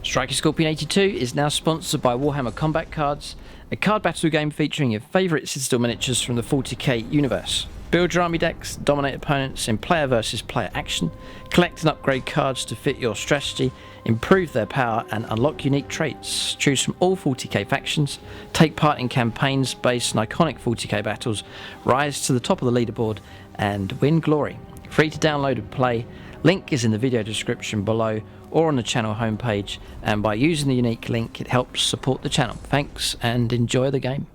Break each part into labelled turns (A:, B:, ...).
A: Striker Scorpion 82 is now sponsored by Warhammer Combat Cards, a card battle game featuring your favourite Citadel miniatures from the 40k universe. Build your army decks, dominate opponents in player versus player action, collect and upgrade cards to fit your strategy, improve their power and unlock unique traits. Choose from all 40k factions, take part in campaigns based on iconic 40k battles, rise to the top of the leaderboard and win glory. Free to download and play, link is in the video description below or on the channel homepage, and by using the unique link it helps support the channel. Thanks and enjoy the game.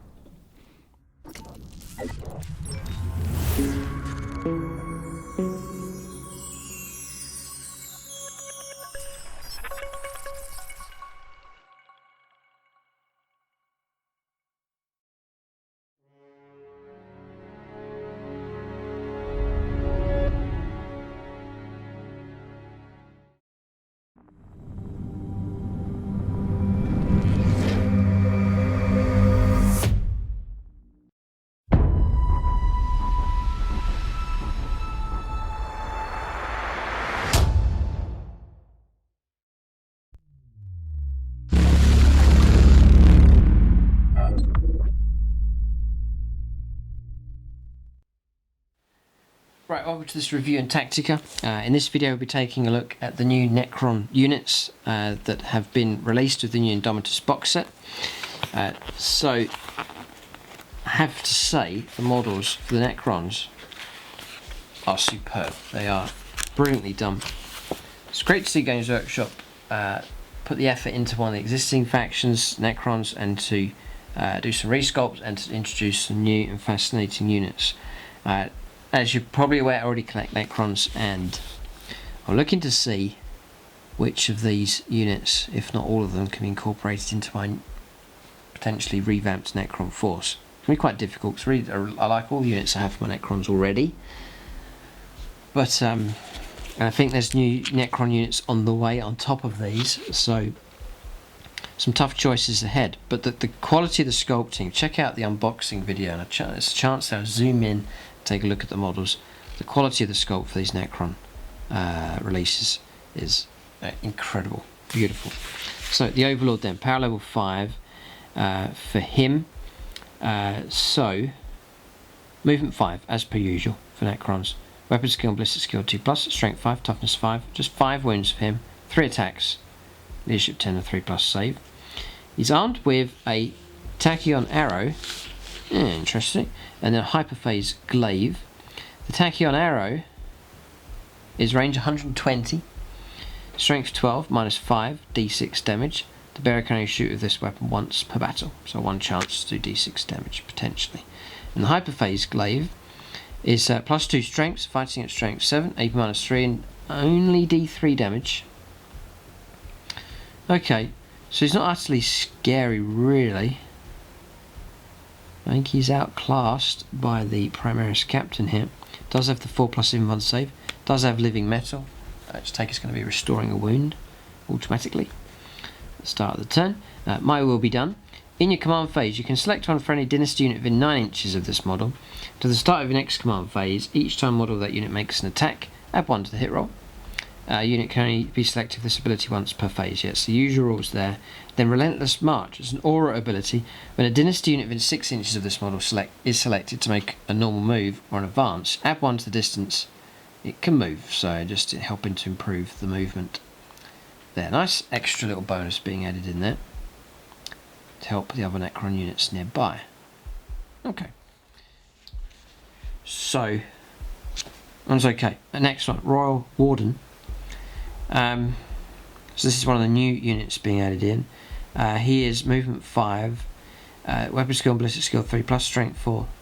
A: Right, welcome to this review in Tactica. In this video we'll be taking a look at the new Necron units that have been released with the new Indomitus box set. So, I have to say the models for the Necrons are superb. They are brilliantly done. It's great to see Games Workshop put the effort into one of the existing factions, Necrons, and to do some resculpts and to introduce some new and fascinating units. As you're probably aware, I already collect Necrons, and I'm looking to see which of these units, if not all of them, can be incorporated into my potentially revamped Necron force. It's going to be quite difficult, because really, I like all the units I have for my Necrons already. But I think there's new Necron units on the way on top of these, so some tough choices ahead. But the quality of the sculpting, check out the unboxing video, and there's a chance there, I'll zoom in, take a look at the models. The quality of the sculpt for these Necron releases is incredible, beautiful. So the Overlord then, power level 5 for him. So movement 5 as per usual for Necrons. Weapon skill and ballistic skill 2+, strength 5, toughness 5, just 5 wounds for him, 3 attacks, leadership 10 and 3+ save. He's armed with a tachyon arrow. Interesting. And then a hyperphase glaive. The tachyon arrow is range 120, strength 12, -5, d6 damage. The bearer can only shoot with this weapon once per battle, so one chance to do d6 damage potentially. And the hyperphase glaive is +2 strength, fighting at strength 7, AP -3, and only d3 damage. Okay, so he's not utterly scary really. I think he's outclassed by the Primaris captain here. Does have the 4+ invuln save. Does have living metal. Its take is going to be restoring a wound automatically at the start of the turn. My will be done. In your command phase, you can select one friendly dynasty unit within 9 inches of this model. To the start of your next command phase, each time model of that unit makes an attack, add 1 to the hit roll. Unit can only be selected with this ability once per phase. Yes, the usual rules there. Then Relentless March is an aura ability. When a dynasty unit within 6 inches of this model is selected to make a normal move or an advance, add 1 to the distance it can move. So just helping to improve the movement there. Nice extra little bonus being added in there to help the other Necron units nearby. Okay. So, one's okay. Next one, Royal Warden. So this is one of the new units being added in. He is movement 5, weapon skill and ballistic skill 3+,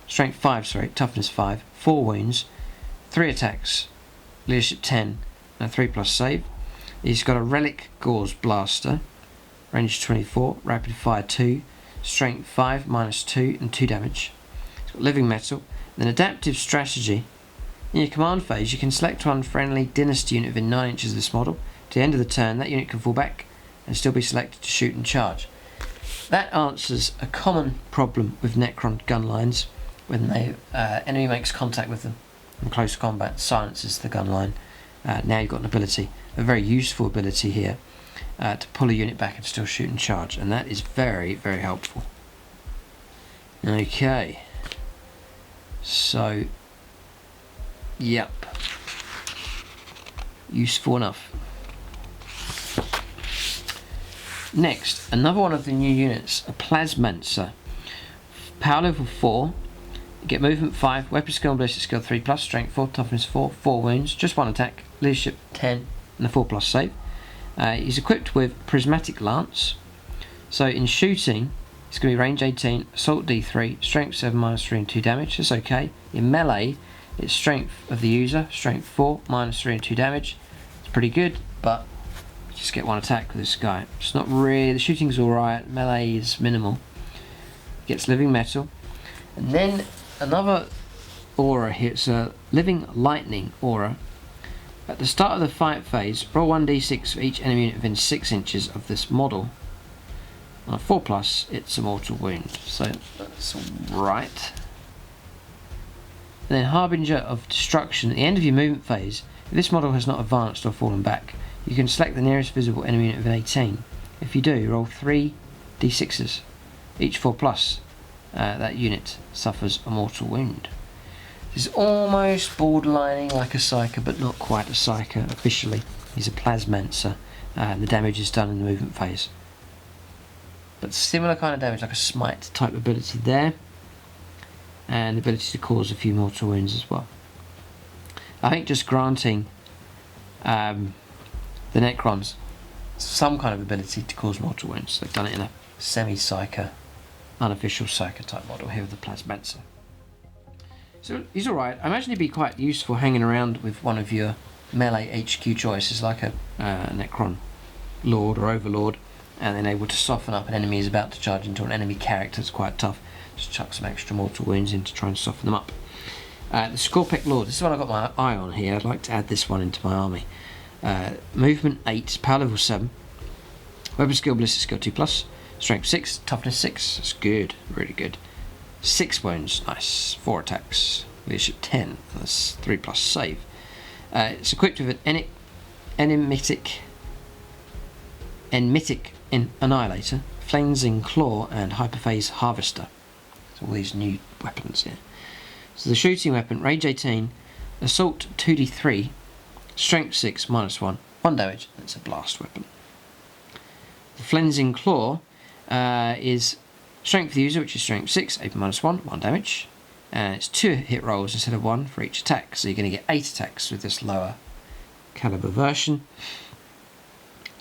A: strength 5, toughness 5, 4 wounds, 3 attacks, leadership 10, and a 3+ save. He's got a relic gauze blaster, range 24, rapid fire 2, strength 5, -2, and 2 damage. He's got living metal. Then adaptive strategy. In your command phase, you can select one friendly dynasty unit within 9 inches of this model. To the end of the turn, that unit can fall back and still be selected to shoot and charge. That answers a common problem with Necron gun lines when the enemy makes contact with them in close combat, silences the gun line. Now you've got an ability, a very useful ability here, to pull a unit back and still shoot and charge, and that is very, very helpful. Okay, so yep, useful enough. Next, another one of the new units, a Plasmanzer. Power level 4, you get movement 5, weapon skill and ballistic skill 3+, strength 4, toughness 4, 4 wounds, just 1 attack, leadership 10, and a 4+ save. He's equipped with prismatic lance, so in shooting it's going to be range 18, assault d3, strength 7, -3 and 2 damage, that's okay. In melee it's strength of the user, strength 4, -3 and 2 damage, it's pretty good, but you just get 1 attack with this guy. It's not really, the shooting's alright, melee is minimal. Gets living metal, and then another aura here, it's a living lightning aura. At the start of the fight phase, roll 1d6 for each enemy unit within 6 inches of this model. On a 4+, it's a mortal wound, so that's right. And then Harbinger of Destruction. At the end of your movement phase, if this model has not advanced or fallen back, you can select the nearest visible enemy unit within 18. If you do, roll 3 d6s, each 4+. That unit suffers a mortal wound. This is almost borderlining like a Psyker, but not quite a Psyker officially. He's a Plasmanzer, and the damage is done in the movement phase. But similar kind of damage, like a smite type ability there, and the ability to cause a few mortal wounds as well. I think just granting the Necrons some kind of ability to cause mortal wounds. They've done it in a semi-Psyker, unofficial Psyker type model here with the Plasmanzer. So he's alright. I imagine he'd be quite useful hanging around with one of your melee HQ choices, like a Necron Lord or Overlord, and then able to soften up an enemy who's about to charge into an enemy character that's quite tough. Just chuck some extra mortal wounds in to try and soften them up. The Scorpek Lord, this is one I've got my eye on here. I'd like to add this one into my army. Movement 8, power level 7, weapon skill, ballistic skill 2+, strength 6, toughness 6, that's good, really good. 6 wounds, nice, 4 attacks, leadership 10, that's 3+ save. It's equipped with an enigmatic Annihilator, Flensing Claw, and Hyperphase Harvester. So all these new weapons here. So the shooting weapon, range 18, assault 2d3, strength 6, -1, 1 damage, that's a blast weapon. The Flensing Claw is strength of the user, which is strength 6, AP -1, 1 damage. And it's 2 hit rolls instead of 1 for each attack, so you're going to get 8 attacks with this lower caliber version.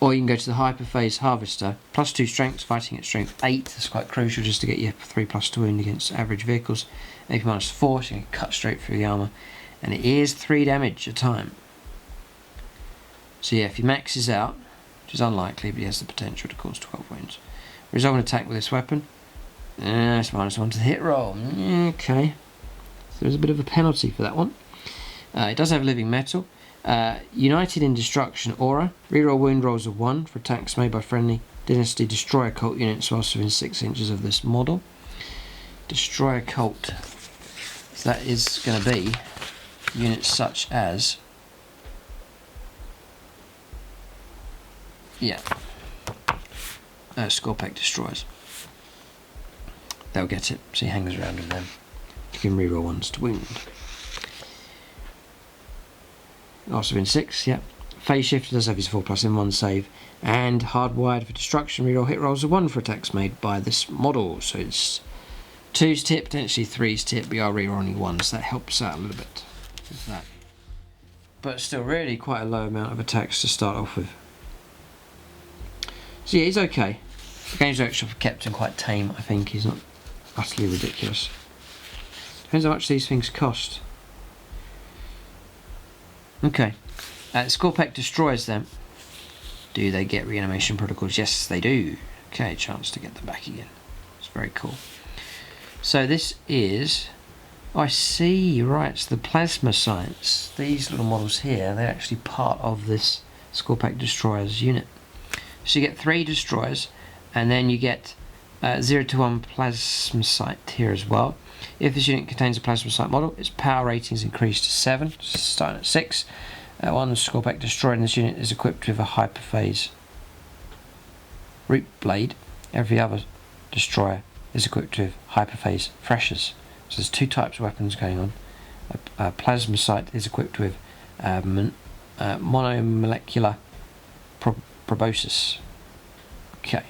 A: Or you can go to the Hyperphase Harvester, +2 strength, fighting at strength 8, that's quite crucial just to get your 3+ to wound against average vehicles. AP -4, so you can cut straight through the armour, and it is 3 damage a time. So yeah, if he maxes out, which is unlikely, but he has the potential to cause 12 wounds. Resolve an attack with this weapon, it's -1 to the hit roll. Okay, so there's a bit of a penalty for that one. It does have living metal. United in Destruction aura. Reroll wound rolls of 1 for attacks made by friendly Dynasty Destroyer cult units whilst within 6 inches of this model. Destroyer cult. So that is going to be units such as, yeah, Scorpek Destroyers. They'll get it, so he hangs around with them. You can reroll ones to wound. Also in 6, yeah. Phase Shifter does have his 4+ in 1 save, and Hardwired for Destruction, reroll hit rolls of 1 for attacks made by this model. So it's 2's tip, potentially 3's tip, we are rerolling 1, so that helps out a little bit with that. But still really quite a low amount of attacks to start off with. So yeah, he's okay. The Games Workshop have kept him quite tame, I think. He's not utterly ridiculous. Depends how much these things cost. Okay. Scorpek Destroyers then. Do they get reanimation protocols? Yes, they do. Okay, chance to get them back again. It's very cool. So this is... Oh, I see, right, it's the Plasma Science. These little models here, they're actually part of this Scorpek Destroyers unit. So you get 3 Destroyers, and then you get 0 to 1 Plasmacite here as well. If this unit contains a Plasmacite model, its power rating is increased to 7, starting at 6. One Scorpek Destroyer in this unit is equipped with a Hyperphase Reap Blade. Every other destroyer is equipped with hyperphase freshers. So there's two types of weapons going on. Plasmanzer is equipped with monomolecular proboscis. Okay.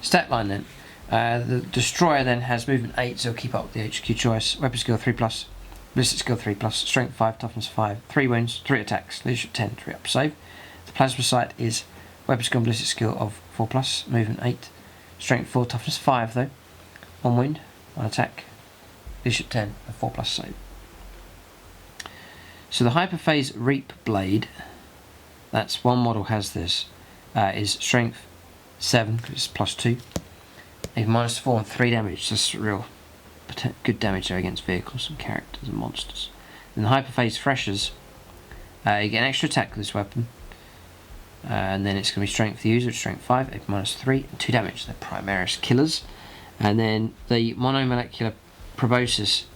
A: Stat line then. The destroyer then has movement 8, so keep up with the HQ choice. Weapon skill 3+, ballistic skill 3+, strength 5, toughness 5, 3 wounds, 3 attacks, leadership 10, 3 up save. The Plasmanzer is weapon skill and ballistic skill of 4+, movement 8, strength 4, toughness 5 though, 1 wound, 1 attack, leadership 10, a 4+ save. So the hyperphase Reap Blade, that's one model has this, is strength 7, it's +2, a -4 and 3 damage. That's real good damage there against vehicles and characters and monsters. Then the hyperphase Freshers, you get an extra attack with this weapon, and then it's going to be strength for the user, strength 5, a -3 and 2 damage. They're Primaris killers. And then the monomolecular proboscis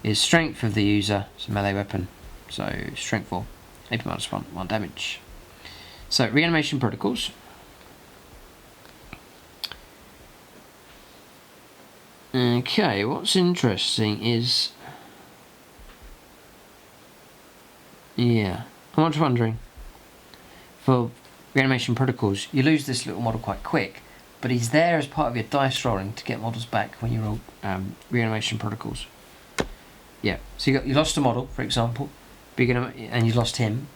A: is strength of the user, it's a melee weapon, so strength 4, AP -1, 1 damage. So reanimation protocols. Okay, what's interesting is, I'm just wondering, for reanimation protocols, you lose this little model quite quick, but he's there as part of your dice rolling to get models back when you roll reanimation protocols. Yeah, so you lost a model, for example, but and you lost him,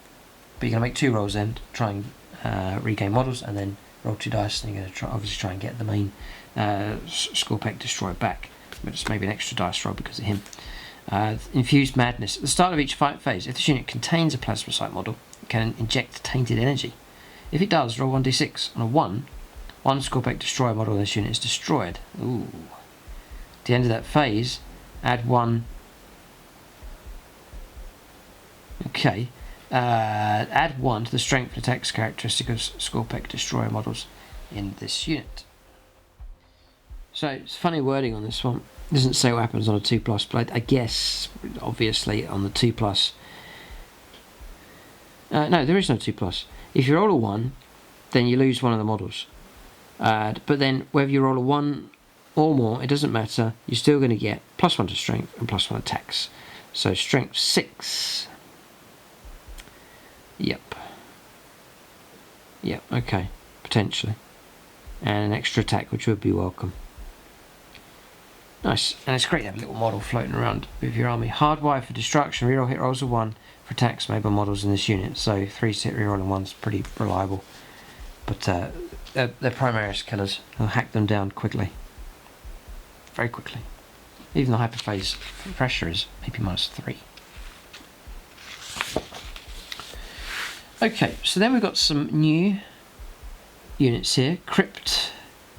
A: but you're going to make 2 rolls then to try and regain models, and then roll 2 dice, and you're going to obviously try and get the main Scorpek Destroyer back, but it's maybe an extra dice roll because of him. Infused Madness. At the start of each fight phase, if this unit contains a Plasmanzer model, it can inject tainted energy. If it does, roll 1d6. On a 1, one Scorpek Destroyer model of this unit is destroyed. Ooh. At the end of that phase, add 1. Okay. Add 1 to the strength and attacks characteristic of Scorpek Destroyer models in this unit. So it's funny wording on this one. It doesn't say what happens on a 2+, but I guess obviously on the 2+. No, there is no 2+. If you roll a 1, then you lose one of the models. But then whether you roll a 1 or more, it doesn't matter. You're still going to get +1 to strength and +1 attacks. So strength 6. Yep, okay, potentially. And an extra attack, which would be welcome. Nice, and it's great to have a little model floating around with your army. Hardwire for destruction, reroll hit rolls of 1 for attacks made by models in this unit. So 3 hit rerolling 1's pretty reliable. But they're Primaris killers. They'll hack them down quickly. Very quickly. Even the hyperphase pressure is maybe -3. Okay, so then we've got some new units here.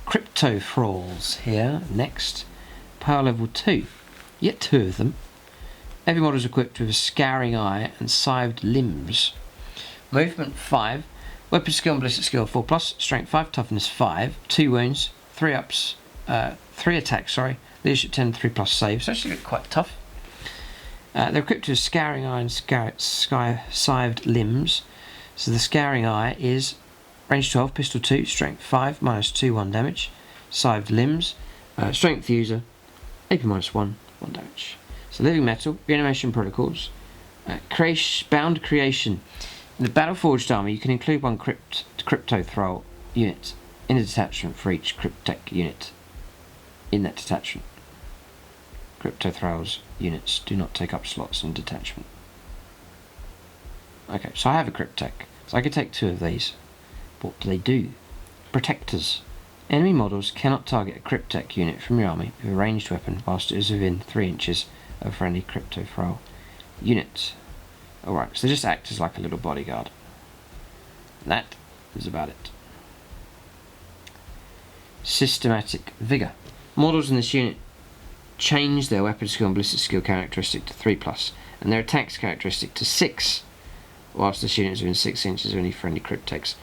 A: Cryptothralls here next. Power level 2. Yet 2 of them. Every model is equipped with a scouring eye and scythed limbs. Movement 5. Weapon skill and ballistic skill 4+. Strength 5, toughness 5. 2 wounds, 3 ups, 3 attacks, Leadership 10, 3+ save. So actually quite tough. They're equipped with scouring eye and scythed limbs. So the scouring eye is range 12, pistol 2, strength 5, -2, 1 damage. Scythed limbs, strength user, AP -1, 1 damage. So living metal, reanimation protocols, bound creation. In the Battleforged army, you can include 1 Cryptothrall unit in a detachment for each Cryptek unit in that detachment. Cryptothralls units do not take up slots in detachment. Okay, so I have a Cryptek, so I could take 2 of these. What do? Protectors. Enemy models cannot target a Cryptek unit from your army with a ranged weapon whilst it is within 3 inches of a friendly Cryptothrall unit. Alright, so they just act as like a little bodyguard. And that is about it. Systematic Vigor. Models in this unit change their weapon skill and ballistic skill characteristic to 3+, and their attacks characteristic to 6, whilst this unit is within 6 inches of any friendly Crypteks.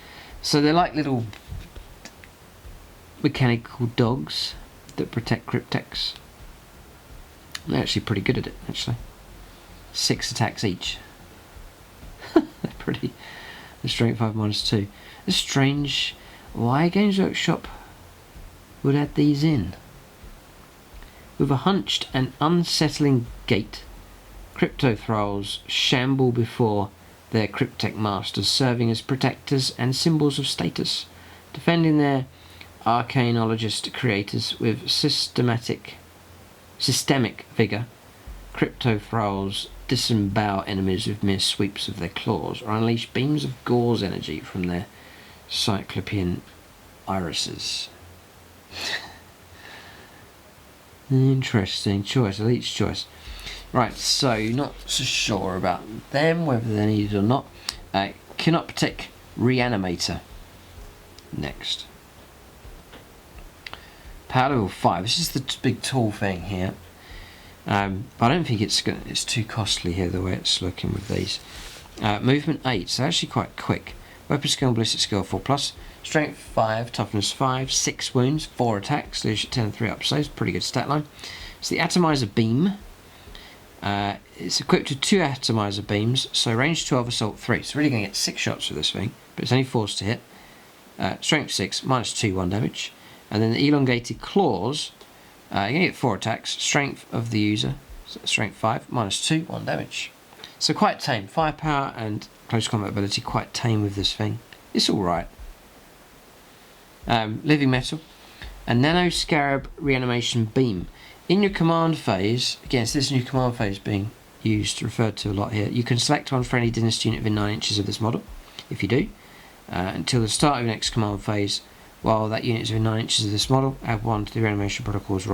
A: So they're like little mechanical dogs that protect Crypteks. They're actually pretty good at it, actually. 6 attacks each. They're pretty. The strength 5 -2. It's strange. why Games Workshop would add these in. With a hunched and unsettling gait, Cryptothralls shamble before their cryptek masters, serving as protectors and symbols of status, defending their arcanologist creators with systemic vigour. Cryptothralls disembowel enemies with mere sweeps of their claws, or unleash beams of gauze energy from their cyclopean irises. Interesting choice, elite's choice. Right, so not so sure about them, whether they're needed or not. Cryptothrall Reanimator. Next. Power level 5. This is the big tall thing here. But I don't think it's too costly here the way it's looking with these. Movement 8, so actually quite quick. Weapon skill and ballistic skill 4+. Strength 5, toughness 5, 6 wounds, 4 attacks, leadership 10 and 3 up saves. Pretty good stat line. It's the Atomizer Beam. It's equipped with 2 Atomizer Beams, so range 12, assault 3. So really going to get 6 shots with this thing, but it's only forced to hit. Strength 6, -2, 1 damage. And then the Elongated Claws, you're going to get 4 attacks. Strength of the user, so strength 5, -2, 1 damage. So quite tame. Firepower and close combat ability, quite tame with this thing. It's alright. Living Metal. A Nano Scarab Reanimation Beam. In your command phase, again, it's this new command phase being used, referred to a lot here, you can select one friendly dynasty unit within 9 inches of this model. If you do, until the start of your next command phase, while that unit is within 9 inches of this model, add 1 to the reanimation protocols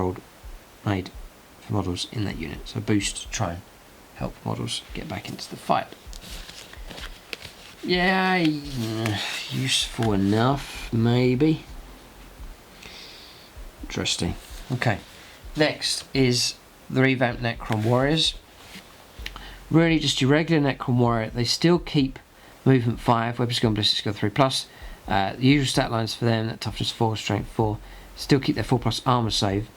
A: made for models in that unit. So boost to try and help models get back into the fight. Yeah, useful enough, maybe. Interesting. Okay. Next is the revamped Necron Warriors. Really just your regular Necron Warrior. They still keep movement 5, weapon skill and ballistic skill 3+. The usual stat lines for them, that toughness 4, strength 4. Still keep their 4+ armor save.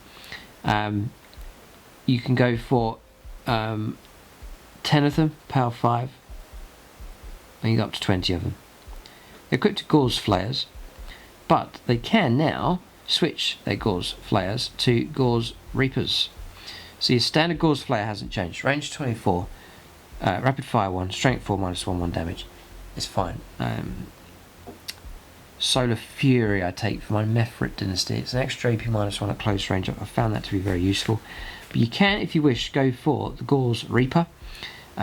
A: You can go for 10 of them, power 5. And you go up to 20 of them. They're equipped with Gauze Flayers, but they can now switch their Gauze Flayers to Gauze Reapers. So your standard Gauze Flayer hasn't changed. Range 24, rapid fire 1, strength 4, -1, 1 damage. It's fine. Solar Fury I take for my Mephrit dynasty. It's an extra AP -1 at close range. I found that to be very useful. But you can, if you wish, go for the Gauze Reaper.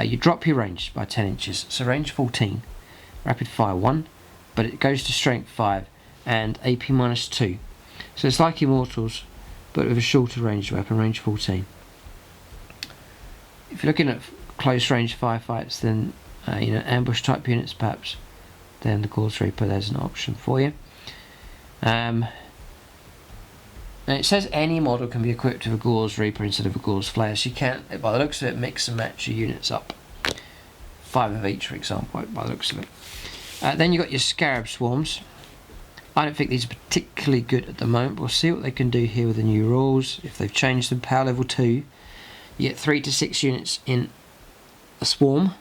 A: You drop your range by 10 inches. So range 14, rapid fire 1, but it goes to strength 5 and AP -2. So it's like Immortals, but with a shorter range weapon, range 14. If you're looking at close range firefights, then ambush type units perhaps, then the Gauze Reaper, there's an option for you. And it says any model can be equipped with a Gauze Reaper instead of a Gauze Flayer, so you can, by the looks of it, mix and match your units up. 5 of each, for example, by the looks of it. Then you've got your Scarab Swarms. I don't think these are particularly good at the moment, but we'll see what they can do here with the new rules. If they've changed them, power level 2, you get 3 to 6 units in a swarm.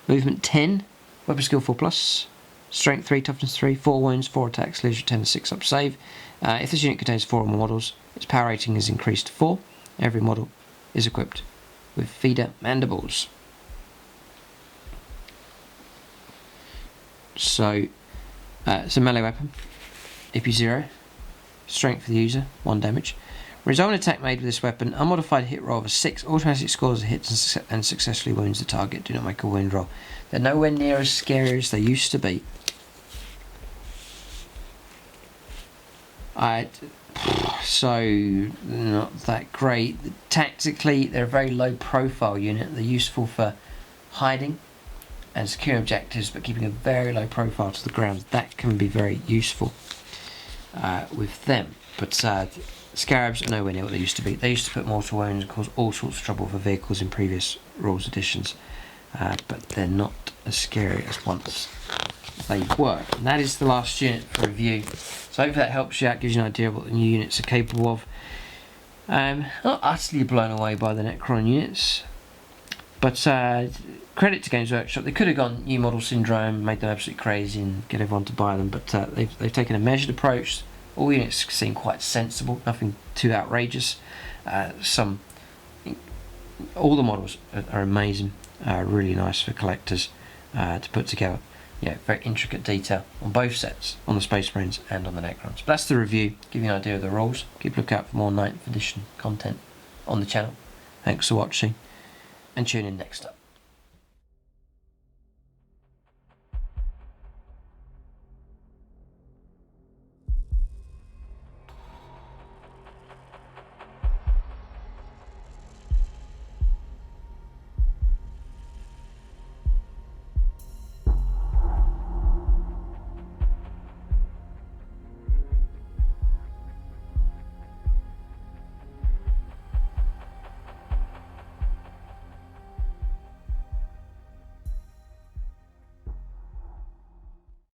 A: Movement 10, weapon skill 4+, strength 3, toughness 3, 4 wounds, 4 attacks, leadership 10 and 6 up save. If this unit contains 4 or more models, its power rating is increased to 4. Every model is equipped with feeder mandibles. So it's a melee weapon, AP 0, strength for the user, 1 damage. Resolve an attack made with this weapon, unmodified hit roll of a 6, automatically scores the hits and successfully wounds the target. Do not make a wound roll. They're nowhere near as scary as they used to be. So not that great. Tactically, they're a very low profile unit. They're useful for hiding and securing objectives, but keeping a very low profile to the ground. That can be very useful with them. But Scarabs are nowhere near what they used to be. They used to put mortal wounds and cause all sorts of trouble for vehicles in previous rules editions, but they're not as scary as once they were. And that is the last unit for review. So hopefully that helps you out, gives you an idea of what the new units are capable of. Not utterly blown away by the Necron units. But credit to Games Workshop. They could have gone new model syndrome, made them absolutely crazy and get everyone to buy them, but they've taken a measured approach. All units seem quite sensible, nothing too outrageous. All the models are amazing, really nice for collectors to put together. Yeah, very intricate detail on both sets, on the Space Marines and on the Necrons. But that's the review, give you an idea of the rules. Keep a lookout for more 9th edition content on the channel. Thanks for watching, and tune in next up.